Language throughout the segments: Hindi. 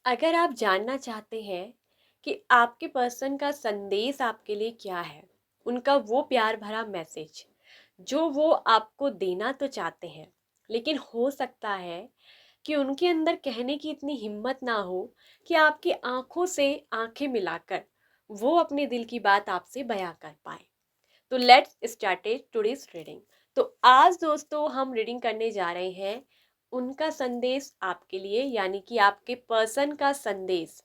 अगर आप जानना चाहते हैं कि आपके पर्सन का संदेश आपके लिए क्या है, उनका वो प्यार भरा मैसेज जो वो आपको देना तो चाहते हैं, लेकिन हो सकता है कि उनके अंदर कहने की इतनी हिम्मत ना हो कि आपकी आंखों से आंखें मिलाकर वो अपने दिल की बात आपसे बयां कर पाए, तो लेट्स स्टार्टेड टुडेस रीडिंग। तो आज दोस्तों हम रीडिंग करने जा रहे हैं उनका संदेश आपके लिए, यानी कि आपके पर्सन का संदेश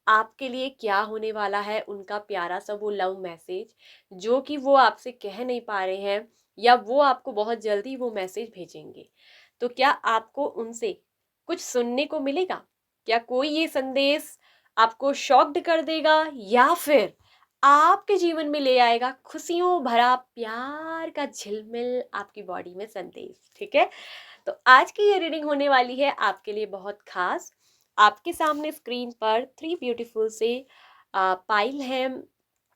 आपके लिए क्या होने वाला है, उनका प्यारा सा वो लव मैसेज जो कि वो आपसे कह नहीं पा रहे हैं या वो आपको बहुत जल्दी वो मैसेज भेजेंगे। तो क्या आपको उनसे कुछ सुनने को मिलेगा? क्या कोई ये संदेश आपको शॉक्ड कर देगा या फिर आपके जीवन में ले आएगा खुशियों भरा प्यार का झिलमिल आपकी बॉडी में संदेश? ठीक है, तो आज की ये रीडिंग होने वाली है आपके लिए बहुत खास। आपके सामने स्क्रीन पर 3 ब्यूटीफुल से पाइल हैं,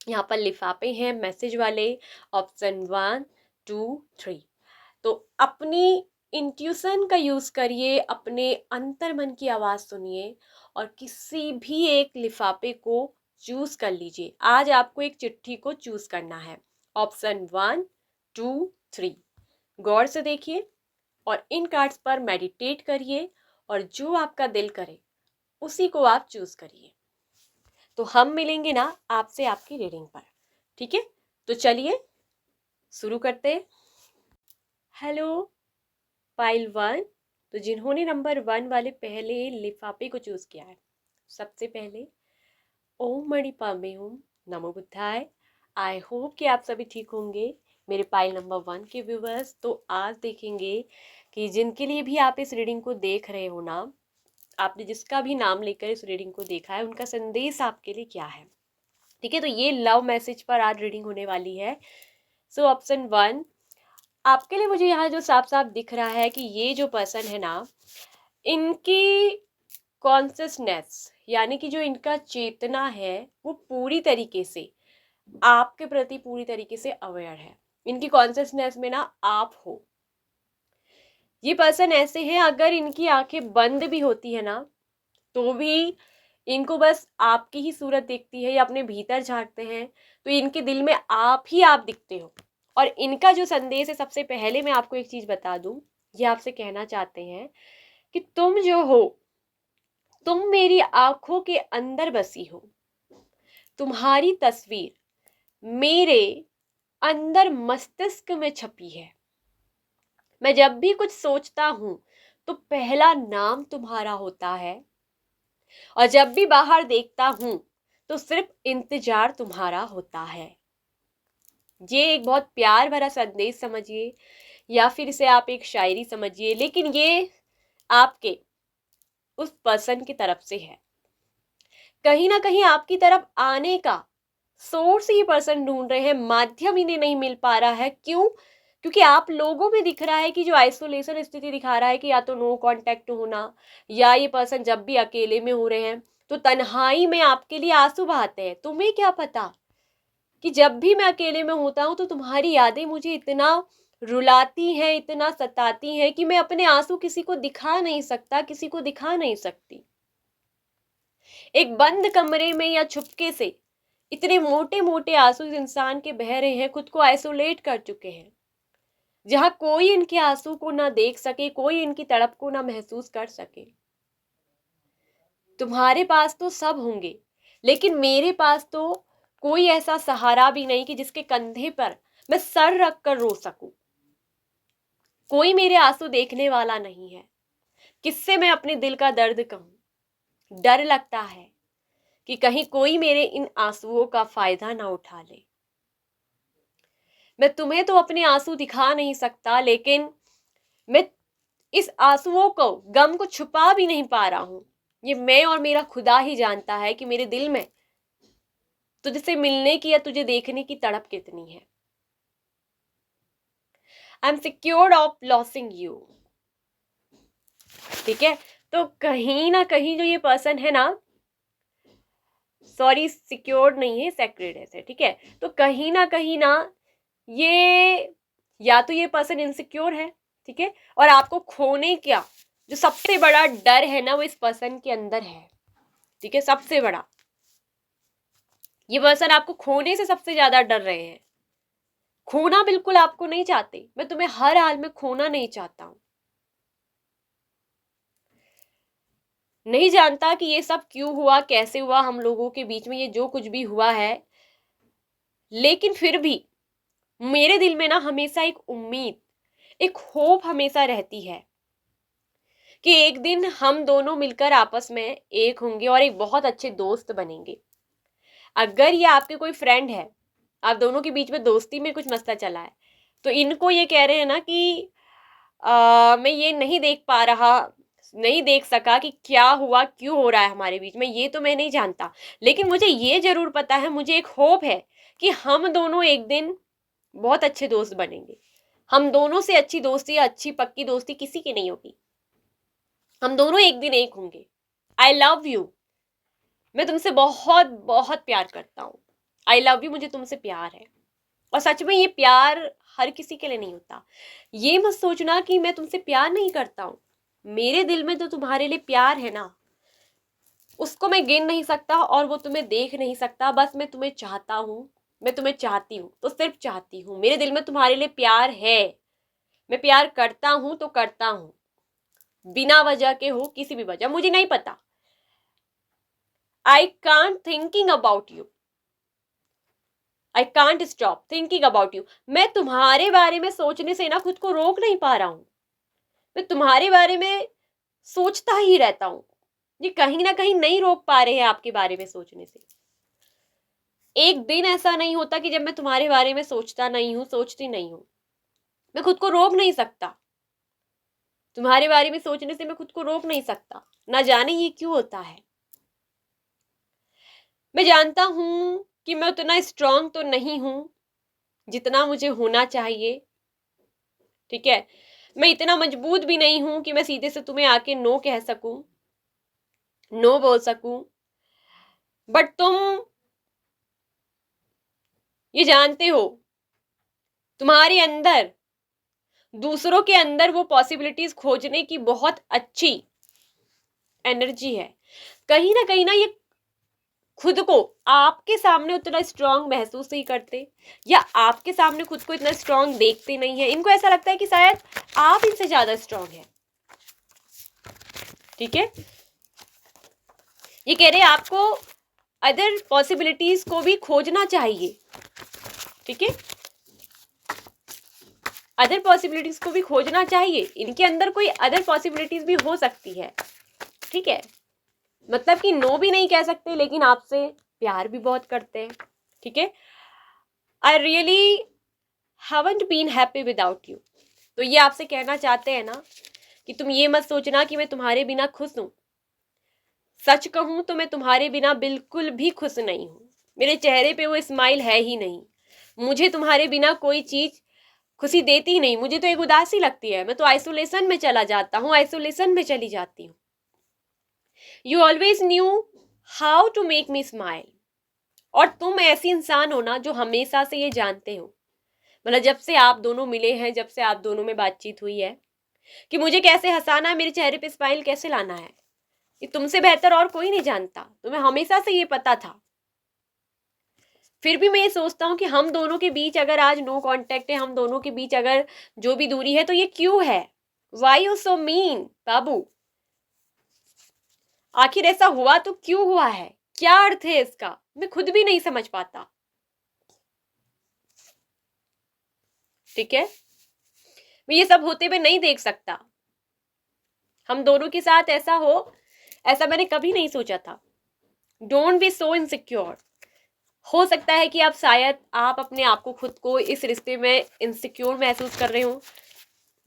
यहाँ पर लिफाफे हैं मैसेज वाले, ऑप्शन 1 2 3। तो अपनी इंट्यूशन का यूज करिए, अपने अंतर मन की आवाज सुनिए और किसी भी एक लिफाफे को चूज कर लीजिए। आज आपको एक चिट्ठी को चूज करना है, ऑप्शन 1 2 3। गौर से देखिए और इन कार्ड्स पर मेडिटेट करिए और जो आपका दिल करे उसी को आप चूज करिए। तो हम मिलेंगे ना आपसे आपकी रीडिंग पर, ठीक है? तो चलिए शुरू करते हैं। Hello pile 1। तो जिन्होंने नंबर 1 वाले पहले लिफाफे को चूज किया है, सबसे पहले ओम मणि पामे ओम नमो बुद्धाय। आई होप कि आप सभी ठीक होंगे मेरे पाइल नंबर 1 के व्यूवर्स। तो आज देखेंगे कि जिनके लिए भी आप इस रीडिंग को देख रहे हो ना, आपने जिसका भी नाम लेकर इस रीडिंग को देखा है, उनका संदेश आपके लिए क्या है? ठीक है, तो ये लव मैसेज पर आज रीडिंग होने वाली है। सो ऑप्शन 1 आपके लिए मुझे यहाँ जो साफ साफ दिख रहा है कि ये जो पर्सन है ना, इनकी कॉन्शियसनेस यानी कि जो इनका चेतना है वो पूरी तरीके से आपके प्रति पूरी तरीके से अवेयर है। इनकी कॉन्शियसनेस में ना आप हो। ये पर्सन ऐसे हैं, अगर इनकी आंखें बंद भी होती है ना तो भी इनको बस आपकी ही सूरत दिखती है या अपने भीतर झांकते हैं तो इनके दिल में आप ही आप दिखते हो। और इनका जो संदेश है, सबसे पहले मैं आपको एक चीज बता दूं, ये आपसे कहना चाहते हैं कि तुम जो हो, तुम मेरी आंखों के अंदर बसी हो। तुम्हारी तस्वीर मेरे अंदर मस्तिष्क में छपी है। मैं जब भी कुछ सोचता हूं तो पहला नाम तुम्हारा होता है और जब भी बाहर देखता हूं तो सिर्फ इंतजार तुम्हारा होता है। ये एक बहुत प्यार भरा संदेश समझिए या फिर इसे आप एक शायरी समझिए, लेकिन ये आपके उस पर्सन की तरफ से है। कहीं ना कहीं आपकी तरफ आने का सोर्स ये पर्सन ढूंढ रहे हैं, माध्यम इन्हें नहीं मिल पा रहा है। क्यों? क्योंकि आप लोगों में दिख रहा है कि जो आइसोलेशन स्थिति दिखा रहा है कि या तो नो कांटेक्ट होना, या ये पर्सन जब भी अकेले में हो रहे हैं तो तन्हाई में आपके लिए आंसू बहाते हैं। तुम्हें क्या पता कि जब भी मैं अकेले में होता हूं तो तुम्हारी यादें मुझे इतना रुलाती हैं, इतना सताती हैं कि मैं अपने आंसू किसी को दिखा नहीं सकता, किसी को दिखा नहीं सकती। एक बंद कमरे में या छुपके से इतने मोटे मोटे आंसू इस इंसान के बह रहे हैं, खुद को आइसोलेट कर चुके हैं, जहां कोई इनके आंसू को ना देख सके, कोई इनकी तड़प को ना महसूस कर सके। तुम्हारे पास तो सब होंगे, लेकिन मेरे पास तो कोई ऐसा सहारा भी नहीं कि जिसके कंधे पर मैं सर रख कर रो सकूं। कोई मेरे आंसू देखने वाला नहीं है, किससे मैं अपने दिल का दर्द कहूं। डर लगता है कि कहीं कोई मेरे इन आंसुओं का फायदा ना उठा ले। मैं तुम्हें तो अपने आंसू दिखा नहीं सकता, लेकिन मैं इस आंसुओं को, गम को छुपा भी नहीं पा रहा हूं। ये मैं और मेरा खुदा ही जानता है कि मेरे दिल में तुझसे मिलने की या तुझे देखने की तड़प कितनी है। I am secured of losing you. ठीक है, तो कहीं ना कहीं जो ये पर्सन है ना, सॉरी सिक्योर्ड नहीं है, सेक्रेड है, ठीक है, तो कहीं ना ये, या तो ये पर्सन इनसिक्योर है, ठीक है, और आपको खोने का जो सबसे बड़ा डर है ना वो इस पर्सन के अंदर है। ठीक है, सबसे बड़ा। ये पर्सन आपको खोने से सबसे ज्यादा डर रहे हैं। खोना बिल्कुल आपको नहीं चाहते, मैं तुम्हें हर हाल में खोना नहीं चाहता हूं। नहीं जानता कि ये सब क्यों हुआ, कैसे हुआ हम लोगों के बीच में, ये जो कुछ भी हुआ है, लेकिन फिर भी मेरे दिल में ना हमेशा एक उम्मीद, एक होप हमेशा रहती है कि एक दिन हम दोनों मिलकर आपस में एक होंगे और एक बहुत अच्छे दोस्त बनेंगे। अगर ये आपके कोई फ्रेंड है, आप दोनों के बीच में दोस्ती में कुछ मसला चला है, तो इनको ये कह रहे हैं ना कि मैं ये नहीं देख पा रहा, नहीं देख सका कि क्या हुआ, क्यों हो रहा है हमारे बीच में, ये तो मैं नहीं जानता, लेकिन मुझे ये जरूर पता है, मुझे एक होप है कि हम दोनों एक दिन बहुत अच्छे दोस्त बनेंगे। हम दोनों से अच्छी दोस्ती, अच्छी पक्की दोस्ती किसी की नहीं होगी। हम दोनों एक दिन एक होंगे। आई लव यू, मैं तुमसे बहुत बहुत प्यार करता हूँ। आई लव यू, मुझे तुमसे प्यार है। और सच में ये प्यार हर किसी के लिए नहीं होता। ये मत सोचना कि मैं तुमसे प्यार नहीं करता हूँ, मेरे दिल में तो तुम्हारे लिए प्यार है ना, उसको मैं गिन नहीं सकता और वो तुम्हें देख नहीं सकता। बस मैं तुम्हें चाहता हूँ, मैं तुम्हें चाहती हूँ, तो सिर्फ चाहती हूँ। मेरे दिल में तुम्हारे लिए प्यार है, मैं प्यार करता हूँ तो करता हूँ, बिना वजह के हो, किसी भी वजह, मुझे नहीं पता। I can't thinking about you, I can't stop thinking about you. मैं तुम्हारे बारे में सोचने से ना खुद को रोक नहीं पा रहा हूं। मैं तुम्हारे बारे में सोचता ही रहता हूं। ये कहीं ना कहीं नहीं रोक पा रहे हैं आपके बारे में सोचने से। एक दिन ऐसा नहीं होता कि जब मैं तुम्हारे बारे में सोचता नहीं हूं, सोचती नहीं हूं। मैं खुद को रोक नहीं सकता, तुम्हारे बारे में सोचने से मैं खुद को रोक नहीं सकता। ना जाने ये क्यों होता है। मैं जानता हूं कि मैं उतना स्ट्रांग तो नहीं हूं जितना मुझे होना चाहिए, ठीक है। मैं इतना मजबूत भी नहीं हूं कि मैं सीधे से तुम्हें आके नो कह सकूं, नो बोल सकूं। बट तुम ये जानते हो, तुम्हारे अंदर, दूसरों के अंदर वो पॉसिबिलिटीज खोजने की बहुत अच्छी एनर्जी है। कहीं ना ये खुद को आपके सामने उतना स्ट्रांग महसूस नहीं करते, या आपके सामने खुद को इतना स्ट्रांग देखते नहीं है। इनको ऐसा लगता है कि शायद आप इनसे ज्यादा स्ट्रांग है, ठीक है। ये कह रहे हैं आपको अदर पॉसिबिलिटीज को भी खोजना चाहिए, ठीक है। अदर पॉसिबिलिटीज को भी खोजना चाहिए, इनके अंदर कोई अदर पॉसिबिलिटीज भी हो सकती है, ठीक है। मतलब कि नो भी नहीं कह सकते, लेकिन आपसे प्यार भी बहुत करते हैं, ठीक है। I really haven't been happy without you. तो ये आपसे कहना चाहते हैं ना कि तुम ये मत सोचना कि मैं तुम्हारे बिना खुश हूं। सच कहूं तो मैं तुम्हारे बिना बिल्कुल भी खुश नहीं हूं। मेरे चेहरे पे वो स्माइल है ही नहीं। मुझे तुम्हारे बिना कोई चीज खुशी देती ही नहीं, मुझे तो एक उदासी लगती है। मैं तो आइसोलेशन में चला जाता हूँ, आइसोलेशन में चली जाती हूँ। You always knew how to make me smile. और तुम ऐसी इंसान हो ना जो हमेशा से ये जानते हो, मतलब जब से आप दोनों मिले हैं, जब से आप दोनों में बातचीत हुई है, कि मुझे कैसे हंसाना है, मेरे चेहरे पे स्माइल कैसे लाना है, ये तुमसे बेहतर और कोई नहीं जानता। तुम्हें हमेशा से ये पता था। फिर भी मैं ये सोचता हूँ कि हम दोनों के बीच अगर आज नो कांटेक्ट है, हम दोनों के बीच अगर जो भी दूरी है, तो ये क्यों है। वाई यू सो मीन बाबू। आखिर ऐसा हुआ तो क्यों हुआ है, क्या अर्थ है इसका, मैं खुद भी नहीं समझ पाता, ठीक है। मैं ये सब होते हुए नहीं देख सकता। हम दोनों के साथ ऐसा हो, ऐसा मैंने कभी नहीं सोचा था। Don't be so insecure. हो सकता है कि आप शायद आप अपने आप को, खुद को इस रिश्ते में इनसिक्योर महसूस कर रहे हो,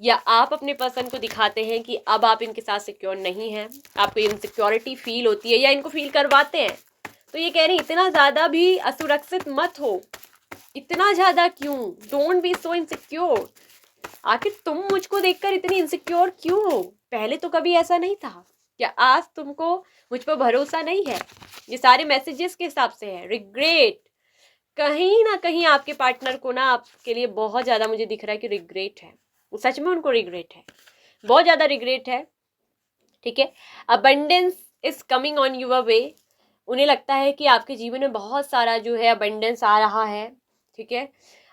या आप अपने पर्सन को दिखाते हैं कि अब आप इनके साथ सिक्योर नहीं हैं, आपको इनसिक्योरिटी फील होती है या इनको फील करवाते हैं। तो ये कह रहे हैं इतना ज़्यादा भी असुरक्षित मत हो। इतना ज़्यादा क्यों, डोंट बी सो इनसिक्योर। आखिर तुम मुझको देखकर इतनी इनसिक्योर क्यों हो, पहले तो कभी ऐसा नहीं था। क्या आज तुमको मुझ पर भरोसा नहीं है। ये सारे मैसेजेस के हिसाब से है। रिग्रेट, कहीं ना कहीं आपके पार्टनर को ना आपके लिए बहुत ज़्यादा मुझे दिख रहा है कि रिग्रेट है। सच में उनको रिग्रेट है, बहुत ज़्यादा रिग्रेट है, ठीक है। Abundance is coming on your way. उन्हें लगता है कि आपके जीवन में बहुत सारा जो है अबंडेंस आ रहा है, ठीक है।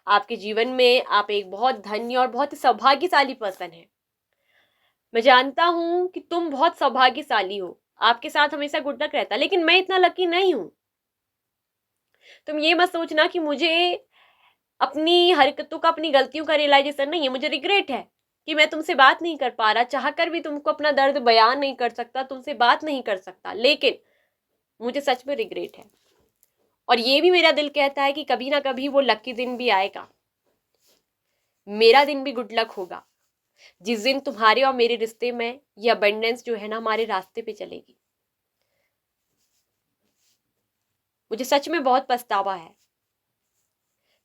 आपके जीवन में आप एक बहुत धन्य और बहुत सौभाग्यशाली पर्सन है। मैं जानता हूँ कि तुम बहुत सौभाग्यशाली हो, आपके साथ हमेशा गुड लक रहता है, लेकिन मैं इतना लकी नहीं हूँ। तुम ये मत सोचना कि मुझे अपनी हरकतों का, अपनी गलतियों का रियलाइजेशन नहीं है। मुझे रिग्रेट है कि मैं तुमसे बात नहीं कर पा रहा, चाहकर भी तुमको अपना दर्द बयान नहीं कर सकता, तुमसे बात नहीं कर सकता, लेकिन मुझे सच में रिग्रेट है। और ये भी मेरा दिल कहता है कि कभी ना कभी वो लकी दिन भी आएगा, मेरा दिन भी गुड लक होगा, जिस दिन तुम्हारे और मेरे रिश्ते में ये अबंडेंस जो है ना हमारे रास्ते पे चलेगी। मुझे सच में बहुत पछतावा है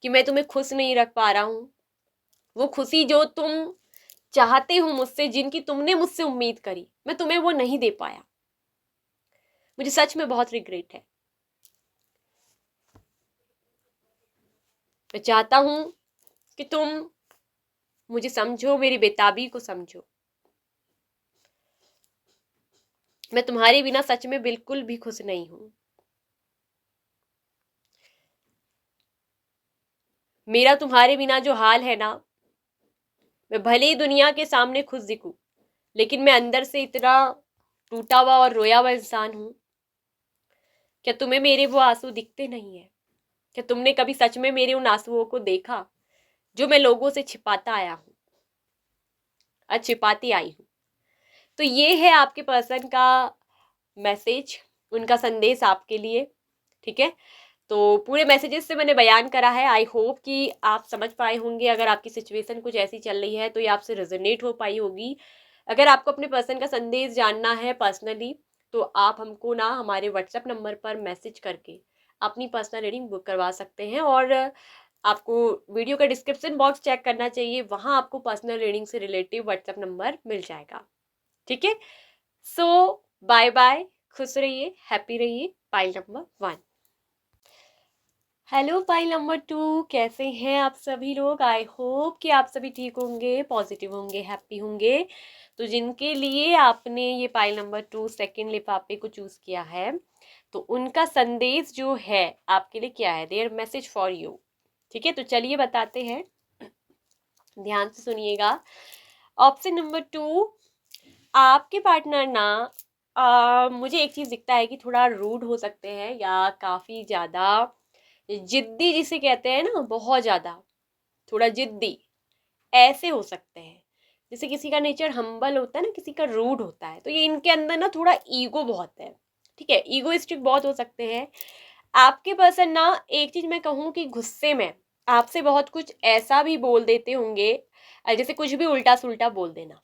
कि मैं तुम्हें खुश नहीं रख पा रहा हूँ। वो खुशी जो तुम चाहते हो मुझसे, जिनकी तुमने मुझसे उम्मीद करी, मैं तुम्हें वो नहीं दे पाया। मुझे सच में बहुत रिग्रेट है। मैं चाहता हूं कि तुम मुझे समझो, मेरी बेताबी को समझो। मैं तुम्हारे बिना सच में बिल्कुल भी खुश नहीं हूं। मेरा तुम्हारे बिना जो हाल है ना, मैं भले ही दुनिया के सामने खुश दिखूं, लेकिन मैं अंदर से इतना टूटा हुआ और रोया हुआ इंसान हूं। क्या तुम्हें मेरे वो आंसू दिखते नहीं है? क्या तुमने कभी सच में मेरे उन आंसुओं को देखा जो मैं लोगों से छिपाता आया हूं और छिपाती आई हूं? तो ये है आपके पर्सन का मैसेज, उनका संदेश आपके लिए, ठीक है। तो पूरे मैसेजेस से मैंने बयान करा है। आई होप कि आप समझ पाए होंगे। अगर आपकी सिचुएशन कुछ ऐसी चल रही है तो ये आपसे रेजोनेट हो पाई होगी। अगर आपको अपने पर्सन का संदेश जानना है पर्सनली, तो आप हमको ना हमारे व्हाट्सएप नंबर पर मैसेज करके अपनी पर्सनल रीडिंग बुक करवा सकते हैं। और आपको वीडियो का डिस्क्रिप्शन बॉक्स चेक करना चाहिए, वहाँ आपको पर्सनल रीडिंग से रिलेटिव व्हाट्सएप नंबर मिल जाएगा, ठीक है। सो बाय बाय, खुश रहिए, हैप्पी रहिए। Pile number 1। Hello pile number 2, कैसे हैं आप सभी लोग? आई होप कि आप सभी ठीक होंगे, पॉजिटिव होंगे, हैप्पी होंगे। तो जिनके लिए आपने ये पाइल नंबर 2 सेकेंड लिफाफे को चूज किया है, तो उनका संदेश जो है आपके लिए क्या है, देयर मैसेज फॉर यू, ठीक है। तो चलिए बताते हैं, ध्यान से सुनिएगा। ऑप्शन नंबर 2, आपके पार्टनर ना मुझे एक चीज दिखता है कि थोड़ा रूड हो सकते हैं, या काफी ज्यादा जिद्दी जिसे कहते हैं ना, बहुत ज्यादा थोड़ा जिद्दी ऐसे हो सकते हैं। जैसे किसी का नेचर हम्बल होता है ना, किसी का रूड होता है, तो ये इनके अंदर ना थोड़ा ईगो बहुत है, ठीक है। ईगोइस्टिक बहुत हो सकते हैं आपके पर्सन ना। एक चीज मैं कहूँ कि गुस्से में आपसे बहुत कुछ ऐसा भी बोल देते होंगे, जैसे कुछ भी उल्टा सुल्टा बोल देना।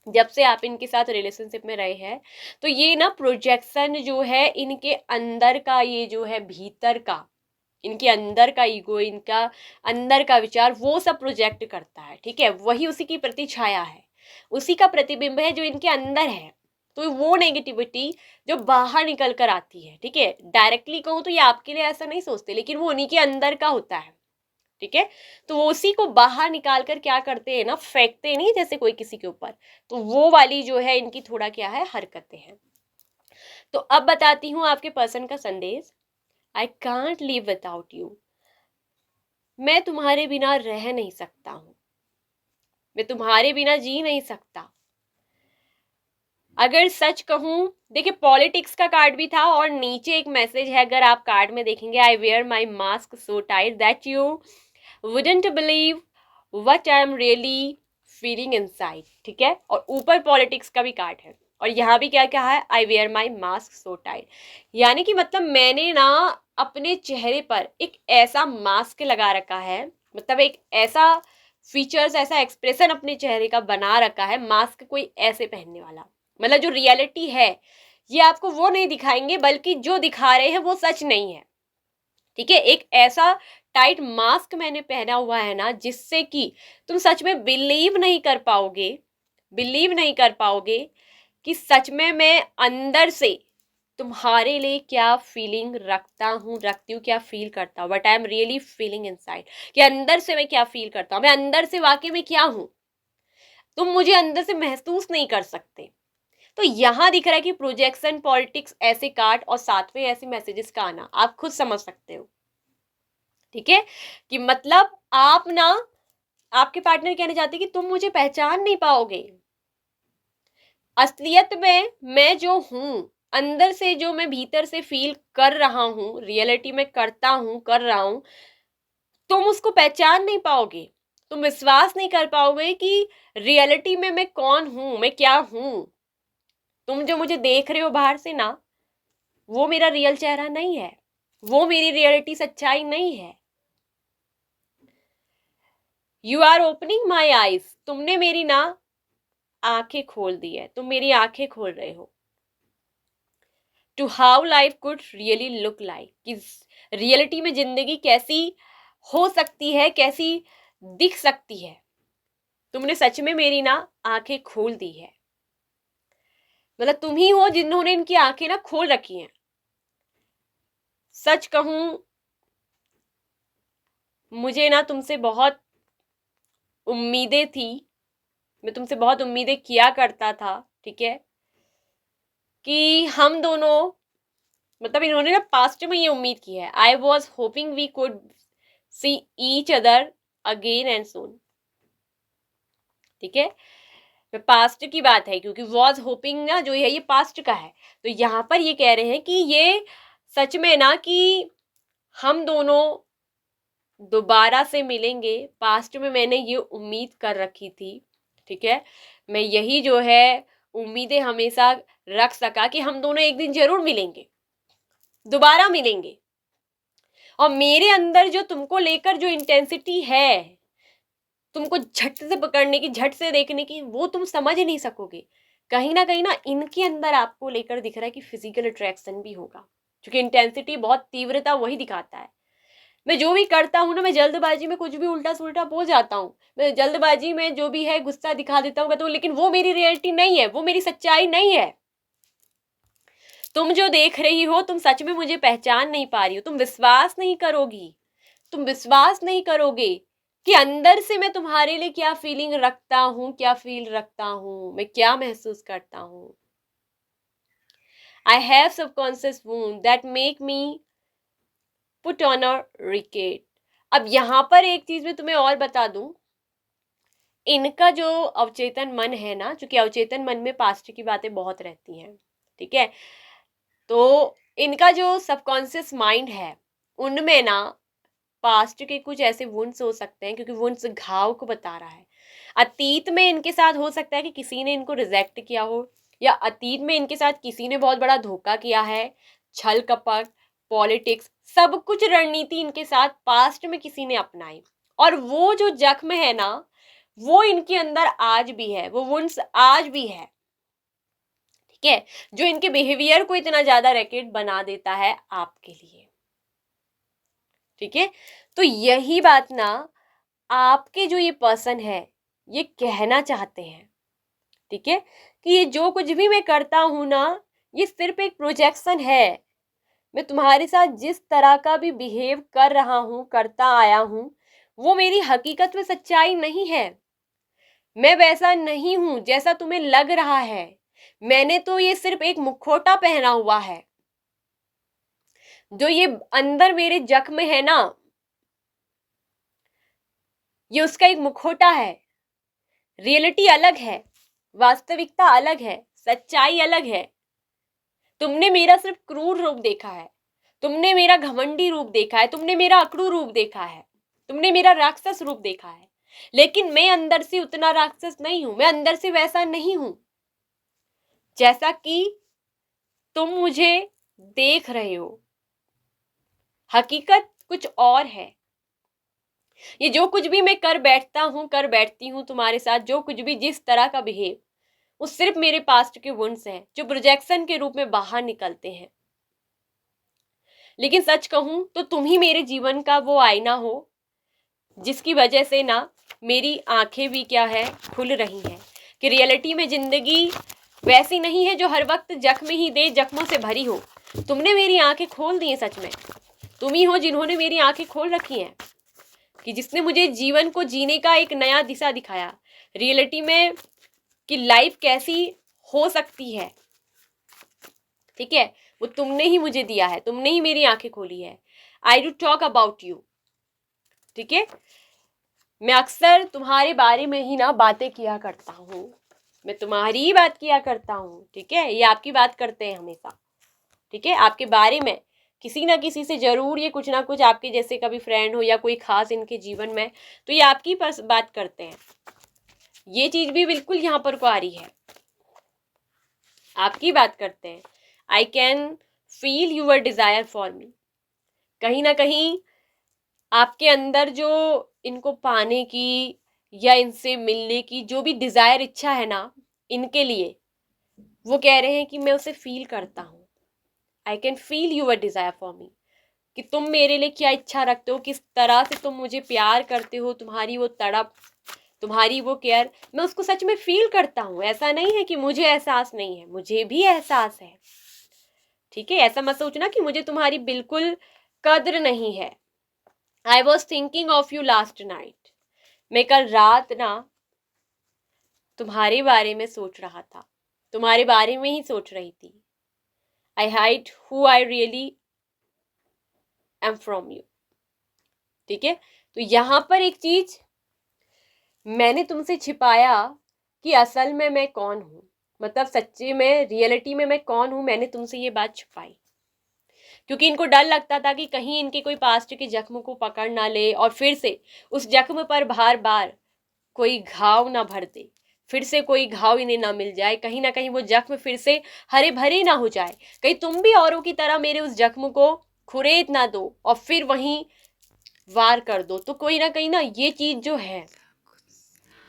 जब से आप इनके साथ रिलेशनशिप में रहे हैं, तो ये ना प्रोजेक्शन जो है इनके अंदर का, ये जो है भीतर का, इनके अंदर का ईगो, इनका अंदर का विचार, वो सब प्रोजेक्ट करता है, ठीक है। वही उसी की प्रतिछाया है, उसी का प्रतिबिंब है जो इनके अंदर है। तो वो नेगेटिविटी जो बाहर निकल कर आती है, ठीक है, डायरेक्टली कहूँ तो ये आपके लिए ऐसा नहीं सोचते, लेकिन वो उन्हीं के अंदर का होता है, ठीक है। तो वो उसी को बाहर निकाल कर क्या करते हैं ना, फेंकते नहीं जैसे कोई किसी के ऊपर। तो वो वाली जो है इनकी थोड़ा क्या है, हरकतें हैं। तो अब बताती हूँ आपके पर्सन का संदेश। I can't live without you. मैं तुम्हारे बिना रह नहीं सकता हूं, मैं तुम्हारे बिना जी नहीं सकता। अगर सच कहूं, देखिए पॉलिटिक्स का कार्ड भी था और नीचे एक मैसेज है, अगर आप कार्ड में देखेंगे, I wear my mask so tight that you wouldn't believe what I am really feeling inside, ठीक है। और ऊपर पॉलिटिक्स का भी कार्ड है, और यहाँ भी क्या क्या है, I wear my mask so tight. यानी कि मतलब मैंने ना अपने चेहरे पर एक ऐसा मास्क लगा रखा है, मतलब एक ऐसा फीचर्स, ऐसा एक्सप्रेशन अपने चेहरे का बना रखा है, मास्क कोई ऐसे पहनने वाला, मतलब जो रियलिटी है ये आपको वो नहीं दिखाएंगे, बल्कि जो दिखा रहे हैं वो सच नहीं है, ठीक है। एक ऐसा टाइट मास्क मैंने पहना हुआ है ना, जिससे कि तुम सच में बिलीव नहीं कर पाओगे, बिलीव नहीं कर पाओगे कि सच में मैं अंदर से तुम्हारे लिए क्या फीलिंग रखता हूँ, रखती हूँ, क्या फील करता हूँ, but I am really feeling inside, कि अंदर से मैं क्या फील करता हूँ, मैं अंदर से वाकई में क्या हूँ, तुम मुझे अंदर से महसूस नहीं कर सकते। तो यहाँ दिख रहा है कि प्रोजेक्शन, पॉलिटिक्स, ऐसे कार्ड और साथ में ऐसे मैसेजेस का आना, आप खुद समझ सकते हो, ठीक है, कि मतलब आप ना, आपके पार्टनर कहना चाहते हैं कि तुम मुझे पहचान नहीं पाओगे, असलियत में मैं जो हूं, अंदर से जो मैं भीतर से फील कर रहा हूं, रियलिटी में करता हूं, कर रहा हूं, तुम उसको पहचान नहीं पाओगे, तुम विश्वास नहीं कर पाओगे कि रियलिटी में मैं कौन हूं, मैं क्या हूं। तुम जो मुझे देख रहे हो बाहर से ना, वो मेरा रियल चेहरा नहीं है, वो मेरी रियलिटी, सच्चाई नहीं है। You are opening my eyes, तुमने मेरी ना आंखें खोल दी है, तुम मेरी आंखें खोल रहे हो to how life could really look like, कि रियलिटी में जिंदगी कैसी हो सकती है, कैसी दिख सकती है। तुमने सच में मेरी ना आंखें खोल दी है, मतलब तुम ही हो जिन्होंने इनकी आंखें ना खोल रखी हैं। सच कहूं, मुझे ना तुमसे बहुत उम्मीदें थी, मैं तुमसे बहुत उम्मीदें किया करता था, ठीक है, कि हम दोनों, मतलब इन्होंने ना पास्ट में ये उम्मीद की है, I was hoping we could see each other again and soon, ठीक है, पास्ट की बात है, क्योंकि वॉज होपिंग ना जो है ये पास्ट का है, तो यहाँ पर ये कह रहे हैं कि ये सच में ना कि हम दोनों दोबारा से मिलेंगे, पास्ट में मैंने ये उम्मीद कर रखी थी, ठीक है, मैं यही जो है उम्मीदें हमेशा रख सका कि हम दोनों एक दिन जरूर मिलेंगे, दोबारा मिलेंगे। और मेरे अंदर जो तुमको लेकर जो इंटेंसिटी है, तुमको झट से पकड़ने की, झट से देखने की, वो तुम समझ नहीं सकोगे। कहीं ना इनके अंदर आपको लेकर दिख रहा है कि फिजिकल अट्रैक्शन भी होगा, क्योंकि इंटेंसिटी, बहुत तीव्रता वही दिखाता है। मैं जो भी करता हूँ ना, मैं जल्दबाजी में कुछ भी उल्टा सुल्टा बोल जाता हूँ, मैं जल्दबाजी में जो भी है गुस्सा दिखा देता हूँ, कहता हूँ, लेकिन वो मेरी रियलिटी नहीं है, वो मेरी सच्चाई नहीं है। तुम जो देख रही हो, तुम सच में मुझे पहचान नहीं पा रही हो, तुम विश्वास नहीं करोगी, तुम विश्वास नहीं करोगे कि अंदर से मैं तुम्हारे लिए क्या फीलिंग रखता हूं, क्या फील रखता हूं, मैं क्या महसूस करता हूं। I have subconscious wound that make me put on a racket. अब यहां पर एक चीज मैं तुम्हें और बता दूं, इनका जो अवचेतन मन है ना, क्योंकि अवचेतन मन में पास्ट की बातें बहुत रहती हैं, ठीक है, तो इनका जो सबकॉन्शियस माइंड है, उनमें ना पास्ट के कुछ ऐसे वुंड्स हो सकते हैं, क्योंकि वुंड्स घाव को बता रहा है। अतीत में इनके साथ हो सकता है कि किसी ने इनको रिजेक्ट किया हो, या अतीत में इनके साथ किसी ने बहुत बड़ा धोखा किया है, छल कपट, पॉलिटिक्स, सब कुछ रणनीति इनके साथ पास्ट में किसी ने अपनाई, और वो जो जख्म है ना, वो इनके अंदर आज भी है, वो वुंड्स आज भी है, ठीक है, जो इनके बिहेवियर को इतना ज्यादा रैकेट बना देता है आपके लिए, ठीक है। तो यही बात ना आपके जो ये पर्सन है ये कहना चाहते हैं, ठीक है, कि ये जो कुछ भी मैं करता हूं ना, ये सिर्फ एक प्रोजेक्शन है। मैं तुम्हारे साथ जिस तरह का भी बिहेव कर रहा हूं, करता आया हूं, वो मेरी हकीकत में सच्चाई नहीं है। मैं वैसा नहीं हूं जैसा तुम्हें लग रहा है। मैंने तो ये सिर्फ एक मुखौटा पहना हुआ है। जो ये अंदर मेरे जख्म है ना, ये उसका एक मुखौटा है। रियलिटी अलग है, वास्तविकता अलग है, सच्चाई अलग है। तुमने मेरा सिर्फ क्रूर रूप देखा है, तुमने मेरा घमंडी रूप देखा है, तुमने मेरा अकड़ू रूप देखा है, तुमने मेरा राक्षस रूप देखा है, लेकिन मैं अंदर से उतना राक्षस नहीं हूं, मैं अंदर से वैसा नहीं हूं जैसा कि तुम मुझे देख रहे हो। हकीकत कुछ और है। ये जो कुछ भी मैं कर बैठता हूं, कर बैठती हूं तुम्हारे साथ, जो कुछ भी जिस तरह का बिहेव, वो सिर्फ मेरे पास्ट के वुंड्स हैं जो प्रोजेक्शन के रूप में बाहर निकलते हैं। लेकिन सच कहूं तो तुम ही मेरे जीवन का वो आईना हो जिसकी वजह से ना मेरी आंखें भी क्या है, खुल रही हैं, कि रियलिटी में जिंदगी वैसी नहीं है जो हर वक्त जख्म ही दे, जख्मों से भरी हो। तुमने मेरी आंखें खोल दी हैं, सच में तुम ही हो जिन्होंने मेरी आंखें खोल रखी हैं, कि जिसने मुझे जीवन को जीने का एक नया दिशा दिखाया, रियलिटी में कि लाइफ कैसी हो सकती है, ठीक है, वो तुमने ही मुझे दिया है, तुमने ही मेरी आंखें खोली है। I do talk about you, ठीक है। मैं अक्सर तुम्हारे बारे में ही ना बातें किया करता हूँ, मैं तुम्हारी ही बात किया करता हूँ, ठीक है। ये आपकी बात करते हैं हमेशा, ठीक है, आपके बारे में किसी ना किसी से जरूर ये कुछ ना कुछ, आपके जैसे कभी फ्रेंड हो या कोई खास इनके जीवन में, तो ये आपकी बात करते हैं। ये चीज भी बिल्कुल यहाँ पर को आ रही है, आपकी बात करते हैं। I can feel your desire for me, कहीं ना कहीं आपके अंदर जो इनको पाने की या इनसे मिलने की जो भी डिजायर, इच्छा है ना इनके लिए, वो कह रहे हैं कि मैं उसे फील करता हूँ। I can feel your desire for me, कि तुम मेरे लिए क्या इच्छा रखते हो, किस तरह से तुम मुझे प्यार करते हो, तुम्हारी वो तड़प, तुम्हारी वो केयर, मैं उसको सच में फील करता हूँ। ऐसा नहीं है कि मुझे एहसास नहीं है, मुझे भी एहसास है, ठीक है। ऐसा मत सोचना कि मुझे तुम्हारी बिल्कुल कद्र नहीं है। I was thinking of you last night, मैं कल रात ना तुम्हारे बारे में सोच रहा था, तुम्हारे बारे में ही सोच रही थी। आई hide who I really am from you, ठीक है। तो यहां पर एक चीज मैंने तुमसे छिपाया कि असल में मैं कौन हूं, मतलब सच्चे में, रियलिटी में मैं कौन हूं, मैंने तुमसे ये बात छुपाई, क्योंकि इनको डर लगता था कि कहीं इनके कोई पास्ट के जख्म को पकड़ ना ले और फिर से उस जख्म पर बार बार कोई घाव ना भर दे, फिर से कोई घाव इन्हें ना मिल जाए, कहीं ना कहीं वो जख्म फिर से हरे भरे ना हो जाए, कहीं तुम भी औरों की तरह मेरे उस जख्म को खुरेद ना दो और फिर वहीं वार कर दो। तो कोई ना कहीं ना ये चीज जो है,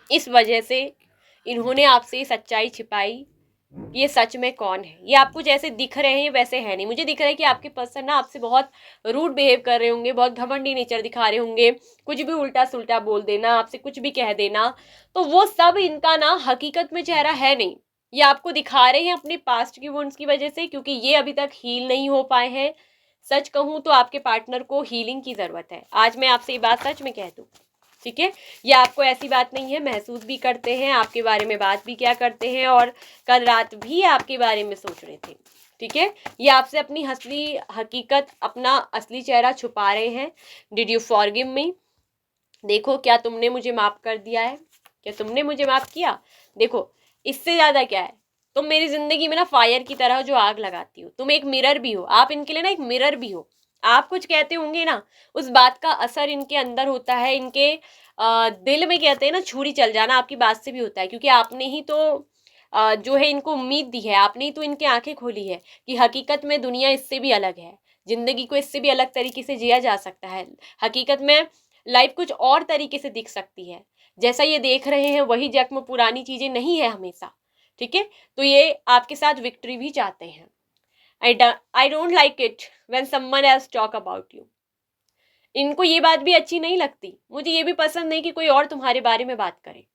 इस वजह से इन्होंने आपसे सच्चाई छिपाई, ये सच में कौन है। ये आपको जैसे दिख रहे हैं वैसे है नहीं। मुझे दिख रहा है कि आपके पर्सन ना आपसे बहुत रूड बिहेव कर रहे होंगे, बहुत घमंडी नेचर दिखा रहे होंगे, कुछ भी उल्टा सुल्टा बोल देना, आपसे कुछ भी कह देना, तो वो सब इनका ना हकीकत में चेहरा है नहीं। ये आपको दिखा रहे हैं अपने पास्ट की वुंड्स की वजह से, क्योंकि ये अभी तक हील नहीं हो पाए हैं। सच कहूं तो आपके पार्टनर को हीलिंग की जरूरत है, आज मैं आपसे ये बात सच में कह दूं, ठीक है। ये आपको ऐसी बात नहीं है, महसूस भी करते हैं, आपके बारे में बात भी क्या करते हैं, और कल रात भी आपके बारे में सोच रहे थे, ठीक है। ये आपसे अपनी असली हकीकत, अपना असली चेहरा छुपा रहे हैं। डिड यू फॉरगिव मी, देखो क्या तुमने मुझे माफ कर दिया है, क्या तुमने मुझे माफ किया। देखो इससे ज्यादा क्या है, तुम मेरी जिंदगी में ना फायर की तरह जो आग लगाती हो, तुम एक मिरर भी हो, आप इनके लिए ना एक मिरर भी हो। आप कुछ कहते होंगे ना, उस बात का असर इनके अंदर होता है, इनके दिल में कहते हैं ना छुरी चल जाना, आपकी बात से भी होता है, क्योंकि आपने ही तो जो है इनको उम्मीद दी है, आपने ही तो इनकी आंखें खोली है कि हकीकत में दुनिया इससे भी अलग है, जिंदगी को इससे भी अलग तरीके से जिया जा सकता है, हकीकत में लाइफ कुछ और तरीके से दिख सकती है। जैसा ये देख रहे हैं वही जख्म, पुरानी चीजें नहीं है हमेशा, ठीक है। तो ये आपके साथ विक्ट्री भी चाहते हैं। I don't like it when someone else talk about you, इनको ये बात भी अच्छी नहीं लगती, मुझे ये भी पसंद नहीं कि कोई और तुम्हारे बारे में बात करे।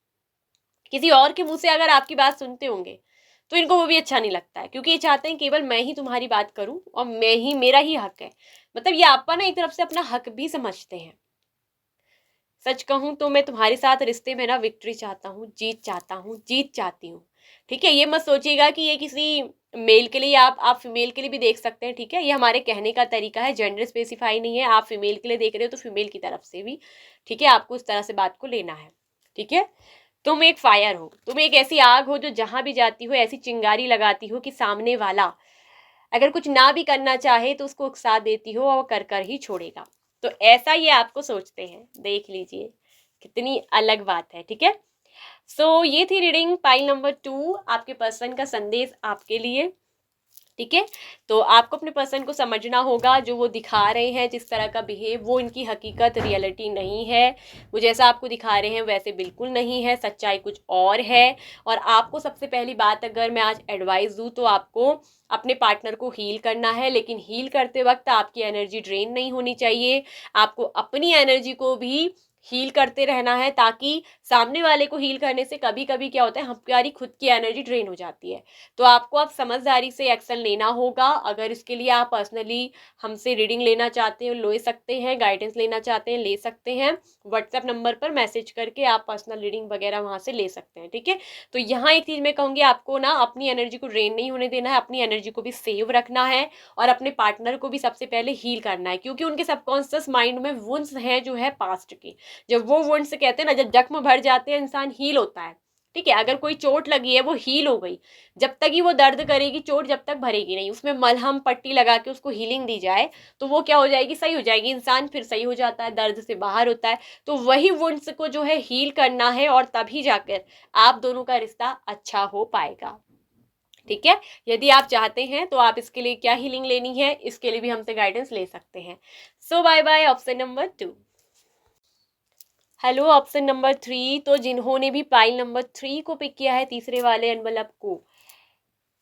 किसी और के मुंह से अगर आपकी बात सुनते होंगे तो इनको वो भी अच्छा नहीं लगता है, क्योंकि ये चाहते हैं केवल मैं ही तुम्हारी बात करूं और मैं ही, मेरा ही हक है। मतलब ये आपका ना एक तरफ से अपना हक भी समझते हैं। सच कहूं तो मैं तुम्हारे साथ रिश्ते में ना विक्ट्री चाहता हूँ, जीत चाहता हूँ, जीत चाहती हूँ, ठीक है। ये मत सोचिएगा कि ये किसी मेल के लिए, आप फीमेल के लिए भी देख सकते हैं, ठीक है। ये हमारे कहने का तरीका है, जेंडर स्पेसिफाई नहीं है। आप फीमेल के लिए देख रहे हो तो फीमेल की तरफ से भी, ठीक है, आपको उस तरह से बात को लेना है, ठीक है। तुम एक फायर हो, तुम एक ऐसी आग हो जो जहां भी जाती हो ऐसी चिंगारी लगाती हो कि सामने वाला अगर कुछ ना भी करना चाहे तो उसको उकसा देती हो और कर कर ही छोड़ेगा। तो ऐसा ये आपको सोचते हैं, देख लीजिए कितनी अलग बात है, ठीक है। सो ये थी रीडिंग पाइल नंबर 2, आपके पर्सन का संदेश आपके लिए, ठीक है। तो आपको अपने पर्सन को समझना होगा, जो वो दिखा रहे हैं जिस तरह का बिहेव, वो इनकी हकीकत रियलिटी नहीं है। वो जैसा आपको दिखा रहे हैं वैसे बिल्कुल नहीं है, सच्चाई कुछ और है। और आपको सबसे पहली बात अगर मैं आज एडवाइस दूँ तो आपको अपने पार्टनर को हील करना है, लेकिन हील करते वक्त आपकी एनर्जी ड्रेन नहीं होनी चाहिए। आपको अपनी एनर्जी को भी हील करते रहना है, ताकि सामने वाले को हील करने से कभी कभी क्या होता है, हमारी खुद की एनर्जी ड्रेन हो जाती है। तो आपको अब समझदारी से एक्शन लेना होगा। अगर इसके लिए आप पर्सनली हमसे रीडिंग लेना चाहते हैं ले सकते हैं, गाइडेंस लेना चाहते हैं ले सकते हैं। व्हाट्सएप नंबर पर मैसेज करके आप पर्सनल रीडिंग वगैरह वहाँ से ले सकते हैं, ठीक है। तो यहाँ एक चीज़ मैं कहूँगी, आपको ना अपनी एनर्जी को ड्रेन नहीं होने देना है, अपनी एनर्जी को भी सेव रखना है और अपने पार्टनर को भी सबसे पहले हील करना है, क्योंकि उनके सबकॉन्शियस माइंड में वुंड्स हैं जो है पास्ट की। जब वो वुंड्स कहते हैं ना, जब जख्म भर जाते हैं इंसान हील होता है, ठीक है। अगर कोई चोट लगी है वो हील हो गई, जब तक ही वो दर्द करेगी, चोट जब तक भरेगी नहीं, उसमें मलहम पट्टी लगा के उसको हीलिंग दी जाए तो वो क्या हो जाएगी, सही हो जाएगी, इंसान फिर सही हो जाता है, दर्द से बाहर होता है। तो वही वुंड्स को जो है हील करना है और तभी जाकर आप दोनों का रिश्ता अच्छा हो पाएगा, ठीक है। यदि आप चाहते हैं तो आप इसके लिए क्या हीलिंग लेनी है, इसके लिए भी हमसे गाइडेंस ले सकते हैं। So bye bye. Option number 2। Hello option number 3। तो जिन्होंने भी पाइल नंबर 3 को पिक किया है, तीसरे वाले एनवलप को,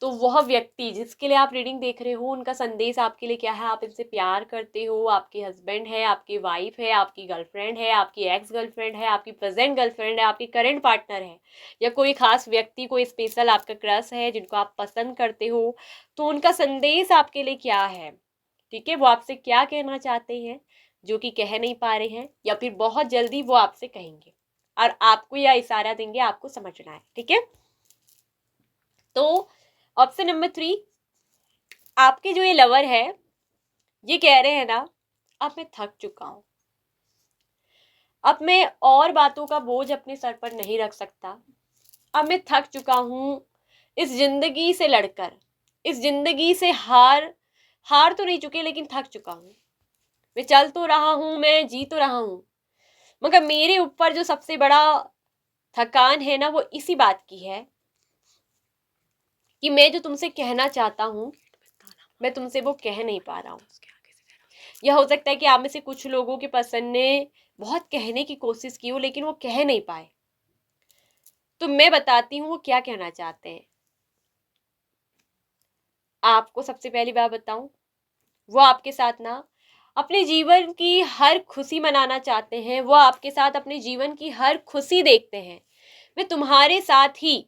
तो वह व्यक्ति जिसके लिए आप रीडिंग देख रहे हो, उनका संदेश आपके लिए क्या है। आप इनसे प्यार करते हो, आपके हस्बैंड है, आपकी वाइफ है, आपकी गर्लफ्रेंड है, आपकी एक्स गर्लफ्रेंड है, आपकी प्रेजेंट गर्लफ्रेंड है, आपकी करंट पार्टनर है, या कोई खास व्यक्ति, कोई स्पेशल आपका क्रश है जिनको आप पसंद करते हो, तो उनका संदेश आपके लिए क्या है, ठीक है। वो आपसे क्या कहना चाहते हैं जो कि कह नहीं पा रहे हैं, या फिर बहुत जल्दी वो आपसे कहेंगे और आपको या इशारा देंगे, आपको समझना है, ठीक है। तो ऑप्शन नंबर 3, आपके जो ये लवर है ये कह रहे हैं ना, अब मैं थक चुका हूं, अब मैं और बातों का बोझ अपने सर पर नहीं रख सकता, अब मैं थक चुका हूं इस जिंदगी से लड़कर, इस जिंदगी से हार हार तो नहीं चुके लेकिन थक चुका हूं। मैं चल तो रहा हूं, मैं जी तो रहा हूं, मगर मेरे ऊपर जो सबसे बड़ा थकान है ना, वो इसी बात की है कि मैं जो तुमसे कहना चाहता हूं, मैं तुमसे वो कह नहीं पा रहा हूं। यह हो सकता है कि आप में से कुछ लोगों के पर्सन ने बहुत कहने की कोशिश की हो लेकिन वो कह नहीं पाए। तो मैं बताती हूँ वो क्या कहना चाहते हैं। आपको सबसे पहली बात बताऊं, वो आपके साथ ना अपने जीवन की हर खुशी मनाना चाहते हैं, वो आपके साथ अपने जीवन की हर खुशी देखते हैं। मैं तुम्हारे साथ ही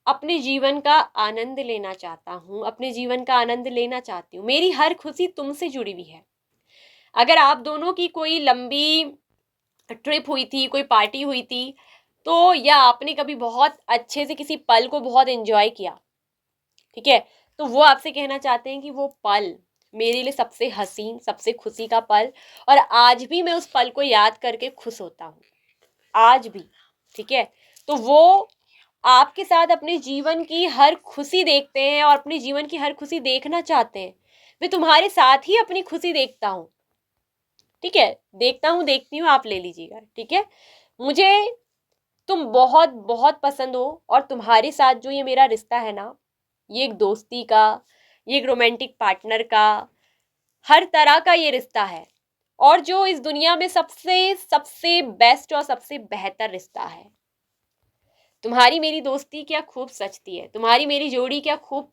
अपने जीवन का आनंद लेना चाहता हूँ, अपने जीवन का आनंद लेना चाहती हूँ, मेरी हर खुशी तुमसे जुड़ी हुई है। अगर आप दोनों की कोई लंबी ट्रिप हुई थी, कोई पार्टी हुई थी, तो या आपने कभी बहुत अच्छे से किसी पल को बहुत एंजॉय किया, ठीक है, तो वो आपसे कहना चाहते हैं कि वो पल मेरे लिए सबसे हसीन, सबसे खुशी का पल, और आज भी मैं उस पल को याद करके खुश होता हूँ, आज भी, ठीक है। तो वो आपके साथ अपने जीवन की हर खुशी देखते हैं और अपने जीवन की हर खुशी देखना चाहते हैं। मैं तुम्हारे साथ ही अपनी खुशी देखता हूँ, ठीक है, देखता हूँ, देखती हूँ, आप ले लीजिएगा, ठीक है। मुझे तुम बहुत बहुत पसंद हो और तुम्हारे साथ जो ये मेरा रिश्ता है ना, ये एक दोस्ती का, ये एक रोमांटिक पार्टनर का, हर तरह का ये रिश्ता है, और जो इस दुनिया में सबसे सबसे बेस्ट और सबसे बेहतर रिश्ता है। तुम्हारी मेरी दोस्ती क्या खूब सचती है, तुम्हारी मेरी जोड़ी क्या खूब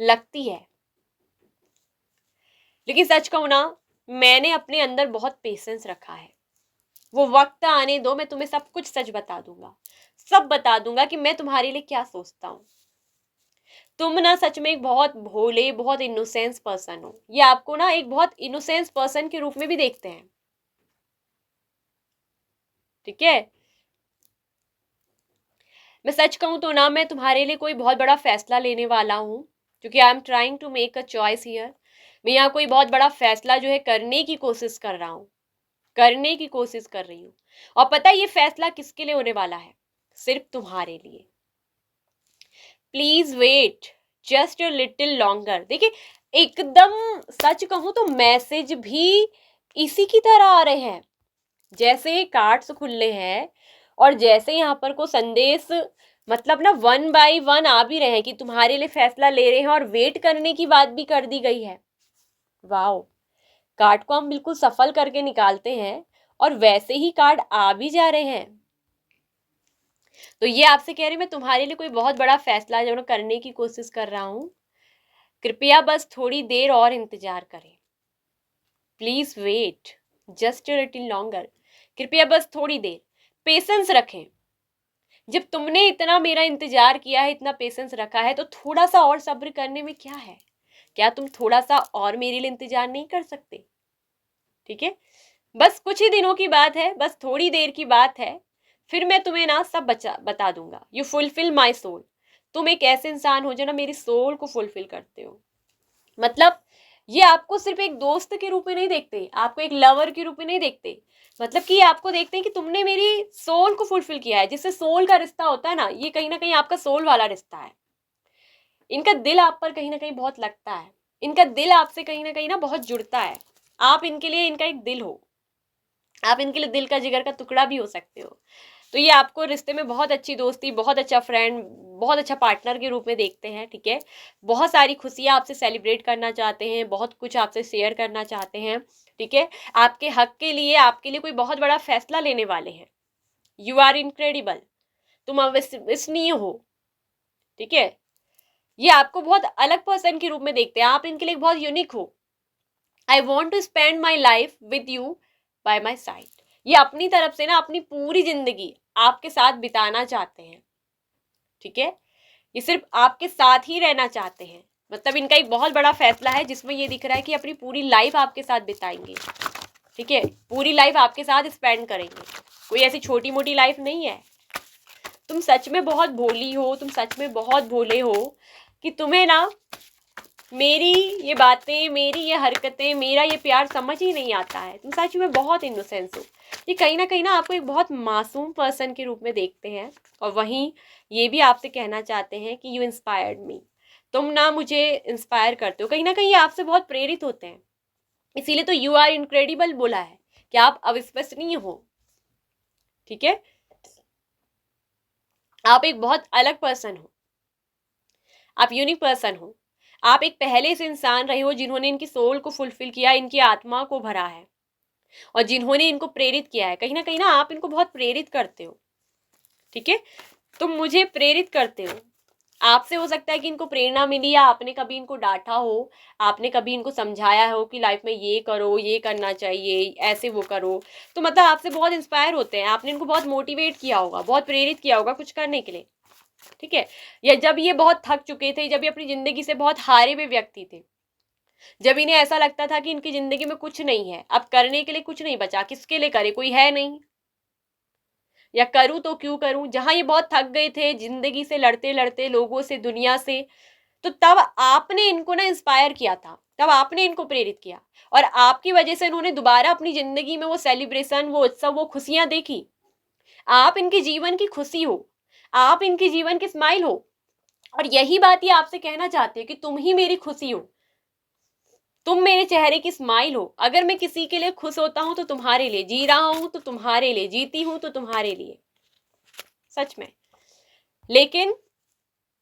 लगती है। लेकिन सच कहूं ना, मैंने अपने अंदर बहुत पेशेंस रखा है। वो वक्त आने दो, मैं तुम्हें सब कुछ सच बता दूंगा, सब बता दूंगा कि मैं तुम्हारे लिए क्या सोचता हूँ। तुम ना सच में एक बहुत भोले, बहुत इनोसेंस पर्सन हो। ये आपको ना एक बहुत इनोसेंस पर्सन के रूप में भी देखते हैं, ठीक है। मैं सच कहूं तो ना, मैं तुम्हारे लिए कोई बहुत बड़ा फैसला लेने वाला हूँ, क्योंकि I am trying to make a choice here. मैं यहाँ कोई बहुत बड़ा फैसला जो है करने की कोशिश कर रहा हूँ, करने की कोशिश कर रही हूँ। और पता है ये फैसला किसके लिए होने वाला है? सिर्फ तुम्हारे लिए। Please wait just a little longer. देखिए, एकदम सच कहूं तो मैसेज भी इसी की तरह आ रहे हैं, जैसे कार्ड्स खुले हैं और जैसे यहाँ पर को संदेश, मतलब ना वन बाय वन आ भी रहे हैं कि तुम्हारे लिए फैसला ले रहे हैं, और वेट करने की बात भी कर दी गई है। वाओ, कार्ड को हम बिल्कुल सफल करके निकालते हैं और वैसे ही कार्ड आ भी जा रहे हैं। तो ये आपसे कह रही मैं तुम्हारे लिए कोई बहुत बड़ा फैसला जो करने की कोशिश कर रहा हूं। कृपया बस थोड़ी देर और इंतजार करें, please wait just a little longer. कृपया बस थोड़ी देर पेशेंस रखें। जब तुमने इतना मेरा इंतजार किया है, इतना पेशेंस रखा है, तो थोड़ा सा और सब्र करने में क्या है? क्या तुम थोड़ा सा और मेरे लिए इंतजार नहीं कर सकते? ठीक है, बस कुछ ही दिनों की बात है, बस थोड़ी देर की बात है, फिर मैं तुम्हें ना सब बता दूंगा। You fulfil my soul. तुम एक ऐसे इंसान हो जो ना मेरी सोल को फुलफिल करते हो। मतलब ये आपको सिर्फ एक दोस्त के रूप में नहीं देखते, आपको एक लवर के रूप में नहीं देखते, मतलब कि आपको देखते हैं कि तुमने मेरी सोल को फुलफिल किया है। जिससे सोल का रिश्ता होता है ना, ये कहीं ना कहीं आपका सोल वाला रिश्ता है। इनका दिल आप पर कहीं ना कहीं बहुत लगता है, इनका दिल आपसे कहीं ना बहुत जुड़ता है। आप इनके लिए इनका एक दिल हो, आप इनके लिए दिल का जिगर का टुकड़ा भी हो सकते हो। तो ये आपको रिश्ते में बहुत अच्छी दोस्ती, बहुत अच्छा फ्रेंड, बहुत अच्छा पार्टनर के रूप में देखते हैं। ठीक है, बहुत सारी खुशियां आपसे सेलिब्रेट करना चाहते हैं, बहुत कुछ आपसे शेयर करना चाहते हैं। ठीक है, आपके हक के लिए, आपके लिए कोई बहुत बड़ा फैसला लेने वाले हैं। You are incredible. तुम अविश्वसनीय हो। ठीक है, ये आपको बहुत अलग पर्सन के रूप में देखते हैं, आप इनके लिए बहुत यूनिक हो। I want to spend my life with you by my side. ये अपनी तरफ से ना अपनी पूरी जिंदगी आपके साथ बिताना चाहते हैं। ठीक है, ये सिर्फ आपके साथ ही रहना चाहते हैं। मतलब इनका एक बहुत बड़ा फैसला है जिसमें ये दिख रहा है कि अपनी पूरी लाइफ आपके साथ बिताएंगे। ठीक है, पूरी लाइफ आपके साथ स्पेंड करेंगे, कोई ऐसी छोटी मोटी लाइफ नहीं है। तुम सच में बहुत भोली हो, तुम सच में बहुत भोले हो कि तुम्हें ना मेरी ये बातें, मेरी ये हरकतें, मेरा ये प्यार समझ ही नहीं आता है। तुम सच में बहुत इनोसेंस हो। ये कहीं ना आपको एक बहुत मासूम पर्सन के रूप में देखते हैं, और वहीं ये भी आपसे कहना चाहते हैं कि यू इंस्पायर्ड मी। तुम ना मुझे इंस्पायर करते हो, कहीं ना कहीं आपसे बहुत प्रेरित होते हैं। इसीलिए तो यू आर इनक्रेडिबल बोला है कि आप अविश्वसनीय हो। ठीक है, आप एक बहुत अलग पर्सन हो, आप यूनिक पर्सन हो। आप एक पहले से इंसान रहे हो जिन्होंने इनकी सोल को फुलफिल किया, इनकी आत्मा को भरा है, और जिन्होंने इनको प्रेरित किया है। कहीं ना आप इनको बहुत प्रेरित करते हो। ठीक है, तुम मुझे प्रेरित करते हो। आपसे हो सकता है कि इनको प्रेरणा मिली, या आपने कभी इनको डांटा हो, आपने कभी इनको समझाया हो कि लाइफ में ये करो, ये करना चाहिए, ऐसे वो करो। तो मतलब आपसे बहुत इंस्पायर होते हैं, आपने इनको बहुत मोटिवेट किया होगा, बहुत प्रेरित किया होगा कुछ करने के लिए। ठीक है, या जब ये बहुत थक चुके थे, जब ये अपनी जिंदगी से बहुत हारे हुए व्यक्ति थे, जब इन्हें ऐसा लगता था कि इनकी जिंदगी में कुछ नहीं है, अब करने के लिए कुछ नहीं बचा, किसके लिए करे, कोई है नहीं, या करूं तो क्यों करूं, जहां ये बहुत थक गए थे जिंदगी से, लड़ते लड़ते, लोगों से, दुनिया से, तो तब आपने इनको ना इंस्पायर किया था, तब आपने इनको प्रेरित किया, और आपकी वजह से उन्होंने दोबारा अपनी जिंदगी में वो सेलिब्रेशन, वो उत्सव, वो खुशियां देखी। आप इनके जीवन की खुशी हो, आप इनके जीवन की स्माइल हो, और यही बात ये आपसे कहना चाहते हैं कि तुम ही मेरी खुशी हो, तुम मेरे चेहरे की स्माइल हो। अगर मैं किसी के लिए खुश होता हूं तो तुम्हारे लिए, जी रहा हूं तो तुम्हारे लिए, जीती हूं तो तुम्हारे लिए, सच में। लेकिन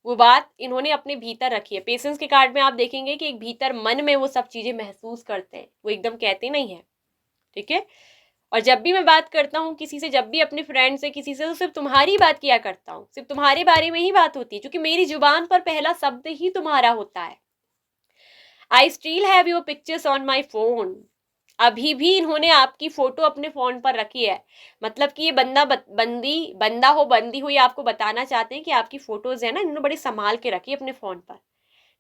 वो बात इन्होंने अपने भीतर रखी है। पेशेंस के कार्ड में आप देखेंगे कि एक भीतर मन में वो सब चीजें महसूस करते हैं, वो एकदम कहते नहीं है। ठीक है, और जब भी मैं बात करता हूँ किसी से, जब भी अपने फ्रेंड से, किसी से, तो सिर्फ तुम्हारी बात किया करता हूँ, सिर्फ तुम्हारे बारे में ही बात होती है, क्योंकि मेरी जुबान पर पहला शब्द ही तुम्हारा होता है। I still have your pictures on my phone. अभी भी इन्होंने आपकी फोटो अपने फोन पर रखी है। मतलब कि ये बंदा हो बंदी हो, ये आपको बताना चाहते हैं कि आपकी फोटोज है ना, इन्होंने बड़े संभाल के रखी है अपने फोन पर।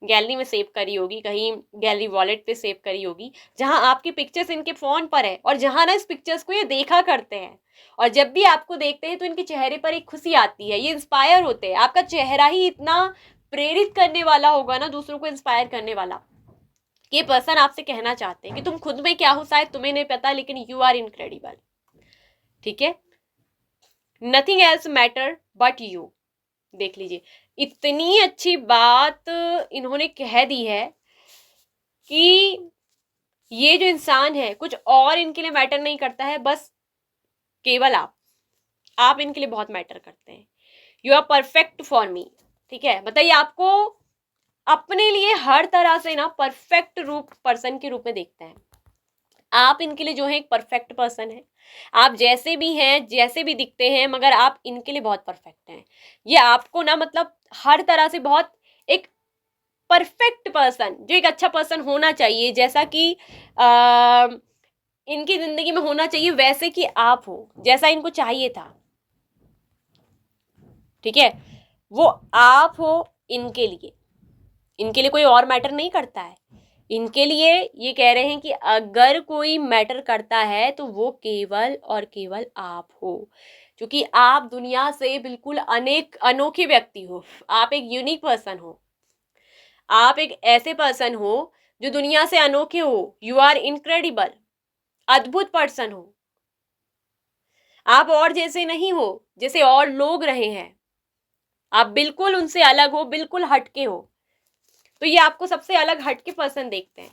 गैलरी में सेव करी होगी, कहीं गैलरी वॉलेट पे सेव करी होगी, जहां आपकी पिक्चर्स इनके फोन पर है, और जहां ना इस पिक्चर्स को ये देखा करते हैं। और जब भी आपको देखते हैं तो इनके चेहरे पर एक खुशी आती है, ये इंस्पायर होते हैं। आपका चेहरा ही इतना प्रेरित करने वाला होगा ना, दूसरों को इंस्पायर करने वाला। ये पर्सन आपसे कहना चाहते हैं कि तुम खुद में क्या हो शायद तुम्हें नहीं पता, लेकिन यू आर इनक्रेडिबल। ठीक है, nothing else matter but you. देख लीजिए, इतनी अच्छी बात इन्होंने कह दी है कि ये जो इंसान है कुछ और इनके लिए मैटर नहीं करता है, बस केवल आप इनके लिए बहुत मैटर करते हैं। You are perfect for me. ठीक है, बताइए, आपको अपने लिए हर तरह से ना परफेक्ट रूप पर्सन के रूप में देखते हैं। आप इनके लिए जो है एक परफेक्ट पर्सन है। आप जैसे भी हैं, जैसे भी दिखते हैं, मगर आप इनके लिए बहुत परफेक्ट हैं। ये आपको ना मतलब हर तरह से बहुत एक परफेक्ट पर्सन, जो एक अच्छा पर्सन होना चाहिए, जैसा कि इनकी जिंदगी में होना चाहिए वैसे कि आप हो, जैसा इनको चाहिए था, ठीक है, वो आप हो इनके लिए। इनके लिए कोई और मैटर नहीं करता है। इनके लिए ये कह रहे हैं कि अगर कोई मैटर करता है तो वो केवल और केवल आप हो, क्योंकि आप दुनिया से बिल्कुल अनेक अनोखे व्यक्ति हो। आप एक यूनिक पर्सन हो, आप एक ऐसे पर्सन हो जो दुनिया से अनोखे हो। यू आर इनक्रेडिबल, अद्भुत पर्सन हो। आप और जैसे नहीं हो जैसे और लोग रहे हैं, आप बिल्कुल उनसे अलग हो, बिल्कुल हटके हो। तो ये आपको सबसे अलग हटके पर्सन देखते हैं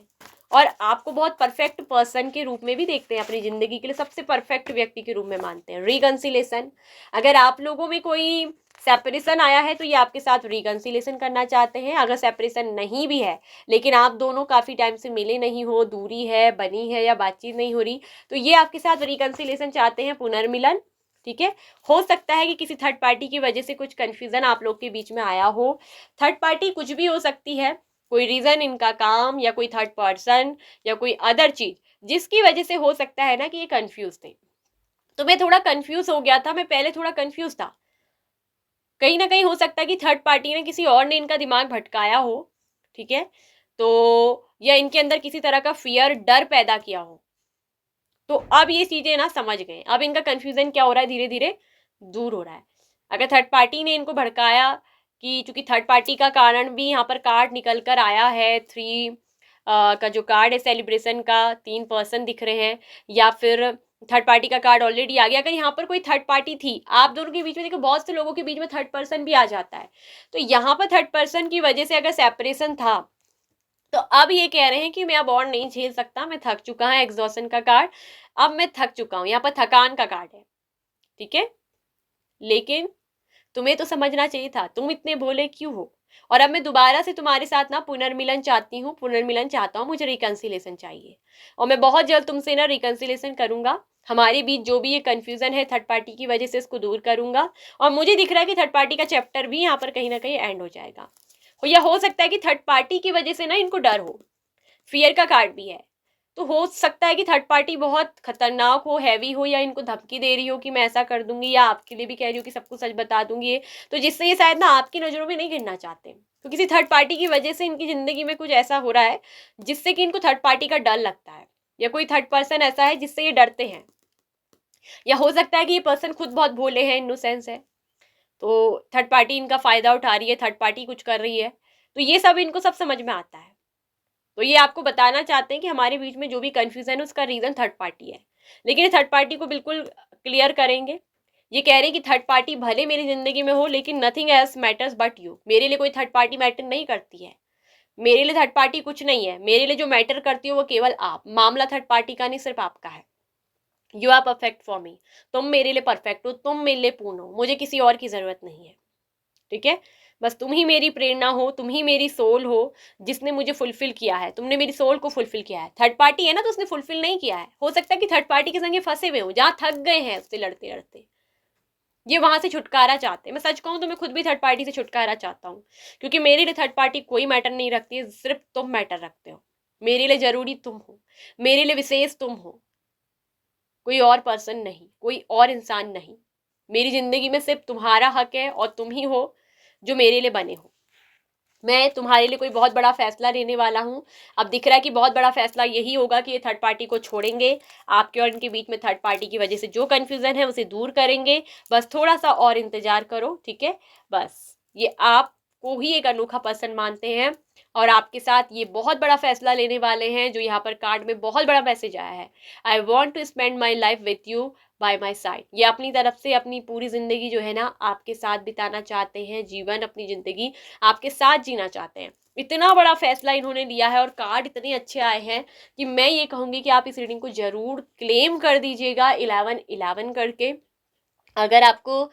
और आपको बहुत परफेक्ट पर्सन के रूप में भी देखते हैं, अपनी जिंदगी के लिए सबसे परफेक्ट व्यक्ति के रूप में मानते हैं। रिकंसिलेशन, अगर आप लोगों में कोई सेपरेशन आया है तो ये आपके साथ रिकंसिलेशन करना चाहते हैं। अगर सेपरेशन नहीं भी है लेकिन आप दोनों काफी टाइम से मिले नहीं हो, दूरी है बनी है या बातचीत नहीं हो रही, तो ये आपके साथ रिकंसिलेशन चाहते हैं, पुनर्मिलन। ठीक है, हो सकता है कि किसी थर्ड पार्टी की वजह से कुछ कंफ्यूजन आप लोग के बीच में आया हो। थर्ड पार्टी कुछ भी हो सकती है, कोई रीजन, इनका काम या कोई थर्ड पर्सन या कोई अदर चीज जिसकी वजह से हो सकता है ना कि ये कंफ्यूज थे। तो मैं थोड़ा कंफ्यूज हो गया था, मैं पहले थोड़ा कंफ्यूज था। कहीं ना कहीं हो सकता है कि थर्ड पार्टी ने, किसी और ने इनका दिमाग भटकाया हो, ठीक है, तो या इनके अंदर किसी तरह का फियर, डर पैदा किया हो। तो अब ये चीजें ना समझ गए, अब इनका कंफ्यूजन क्या हो रहा है, धीरे धीरे दूर हो रहा है। अगर थर्ड पार्टी ने इनको भड़काया कि चूंकि थर्ड पार्टी का कारण भी यहाँ पर कार्ड निकल कर आया है, थ्री का जो कार्ड है सेलिब्रेशन का, 3 पर्सन दिख रहे हैं, या फिर थर्ड पार्टी का कार्ड ऑलरेडी आ गया। अगर यहाँ पर कोई थर्ड पार्टी थी आप दोनों के बीच में, देखो बहुत से लोगों के बीच में थर्ड पर्सन भी आ जाता है, तो यहाँ पर थर्ड पर्सन की वजह से अगर सेपरेशन था तो अब ये कह रहे हैं कि मैं अब और नहीं झेल सकता, मैं थक चुका है, एग्जॉशन का कार्ड, अब मैं थक चुका हूं, यहाँ पर थकान का कार्ड है। ठीक है, लेकिन तुम्हें तो समझना चाहिए था, तुम इतने भोले क्यों हो। और अब मैं दोबारा से तुम्हारे साथ ना पुनर्मिलन चाहती हूँ, पुनर्मिलन चाहता हूँ, मुझे रिकंसिलेशन चाहिए और मैं बहुत जल्द तुमसे ना रिकंसिलेशन करूंगा। हमारे बीच जो भी ये कंफ्यूजन है थर्ड पार्टी की वजह से, इसको दूर करूंगा। और मुझे दिख रहा है कि थर्ड पार्टी का चैप्टर भी यहाँ पर कहीं ना कहीं एंड हो जाएगा। या हो सकता है कि थर्ड पार्टी की वजह से ना इनको डर हो, फियर का कार्ड भी है, तो हो सकता है कि थर्ड पार्टी बहुत खतरनाक हो, हैवी हो, या इनको धमकी दे रही हो कि मैं ऐसा कर दूंगी, या आपके लिए भी कह रही हो कि सबको सच बता दूंगी ये, तो जिससे ये शायद ना आपकी नजरों में नहीं गिरना चाहते। तो किसी थर्ड पार्टी की वजह से इनकी जिंदगी में कुछ ऐसा हो रहा है जिससे कि इनको थर्ड पार्टी का डर लगता है, या कोई थर्ड पर्सन ऐसा है जिससे ये डरते हैं। या हो सकता है कि ये पर्सन खुद बहुत भोले हैं, इनोसेंस है, तो थर्ड पार्टी इनका फायदा उठा रही है, थर्ड पार्टी कुछ कर रही है, तो ये सब इनको सब समझ में आता है। तो ये आपको बताना चाहते हैं कि हमारे बीच में जो भी कंफ्यूजन है उसका रीजन थर्ड पार्टी है, लेकिन थर्ड पार्टी को बिल्कुल क्लियर करेंगे। ये कह रहे हैं कि थर्ड पार्टी भले मेरी जिंदगी में हो लेकिन nothing else matters but you, मेरे लिए कोई थर्ड पार्टी मैटर नहीं करती है, मेरे लिए थर्ड पार्टी कुछ नहीं है, मेरे लिए जो मैटर करती हो वो केवल आप। मामला थर्ड पार्टी का नहीं, सिर्फ आपका है। You are perfect for me, तुम मेरे लिए परफेक्ट हो, तुम मेरे लिए पूर्ण हो, मुझे किसी और की जरूरत नहीं है। ठीक है, बस तुम ही मेरी प्रेरणा हो, तुम ही मेरी सोल हो जिसने मुझे फुलफिल किया है, तुमने मेरी सोल को फुलफिल किया है। थर्ड पार्टी है ना तो उसने फुलफिल नहीं किया है। हो सकता है कि थर्ड पार्टी के संगे फंसे हुए हो, जहाँ थक गए हैं उससे लड़ते लड़ते, ये वहां से छुटकारा चाहते हैं। मैं सच कहूँ तो मैं खुद भी थर्ड पार्टी से छुटकारा चाहता हूँ, क्योंकि मेरे लिए थर्ड पार्टी कोई मैटर नहीं रखती है, सिर्फ तुम मैटर रखते हो। मेरे लिए जरूरी तुम हो, मेरे लिए विशेष तुम हो, कोई और पर्सन नहीं, कोई और इंसान नहीं। मेरी जिंदगी में सिर्फ तुम्हारा हक है और तुम ही हो जो मेरे लिए बने हो। मैं तुम्हारे लिए कोई बहुत बड़ा फैसला लेने वाला हूँ। अब दिख रहा है कि बहुत बड़ा फैसला यही होगा कि ये थर्ड पार्टी को छोड़ेंगे, आपके और इनके बीच में थर्ड पार्टी की वजह से जो कन्फ्यूजन है उसे दूर करेंगे। बस थोड़ा सा और इंतजार करो, ठीक है। बस ये आपको ही एक अनोखा पर्सन मानते हैं और आपके साथ ये बहुत बड़ा फैसला लेने वाले हैं, जो यहाँ पर कार्ड में बहुत बड़ा मैसेज आया है, I want to spend my life with you by my side. ये अपनी तरफ से अपनी पूरी जिंदगी जो है ना आपके साथ बिताना चाहते हैं, जीवन अपनी जिंदगी आपके साथ जीना चाहते हैं। इतना बड़ा फैसला इन्होंने लिया है और कार्ड इतने अच्छे आए हैं कि मैं ये कहूंगी कि आप इस रीडिंग को जरूर क्लेम कर दीजिएगा 1111 करके। अगर आपको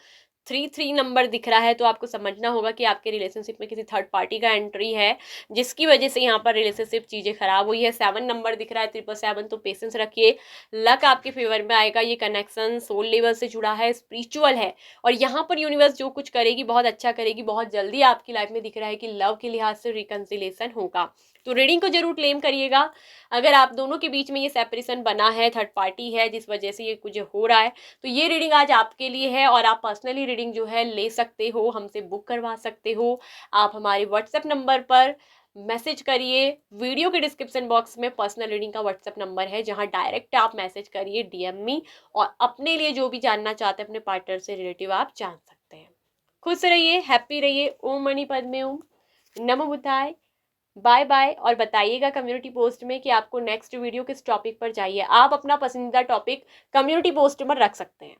33 नंबर दिख रहा है तो आपको समझना होगा कि आपके रिलेशनशिप में किसी थर्ड पार्टी का एंट्री है, जिसकी वजह से यहाँ पर रिलेशनशिप चीज़ें खराब हुई है। 7 नंबर दिख रहा है, 777, तो पेशेंस रखिए, लक आपके फेवर में आएगा। ये कनेक्शन सोल लेवल से जुड़ा है, स्पिरिचुअल है, और यहाँ पर यूनिवर्स जो कुछ करेगी बहुत अच्छा करेगी। बहुत जल्दी आपकी लाइफ में दिख रहा है कि लव के लिहाज से रिकंसिलेशन होगा। तो रीडिंग को जरूर क्लेम करिएगा। अगर आप दोनों के बीच में ये सेपरेशन बना है, थर्ड पार्टी है जिस वजह से ये कुछ हो रहा है, तो ये रीडिंग आज आपके लिए है और आप पर्सनली रीडिंग जो है ले सकते हो, हमसे बुक करवा सकते हो। आप हमारे व्हाट्सएप नंबर पर मैसेज करिए। वीडियो के डिस्क्रिप्शन बॉक्स में पर्सनल रीडिंग का व्हाट्सएप नंबर है, जहां डायरेक्ट आप मैसेज करिए, डीएम मी, और अपने लिए जो भी जानना चाहते हैं अपने पार्टनर से रिलेटिव आप जान सकते हैं। खुश रहिए, हैप्पी रहिए। ओम मणि पद्मे ओम, नमो बुद्धाय, बाय बाय। और बताइएगा कम्युनिटी पोस्ट में कि आपको नेक्स्ट वीडियो किस टॉपिक पर चाहिए। आप अपना पसंदीदा टॉपिक कम्युनिटी पोस्ट में रख सकते हैं।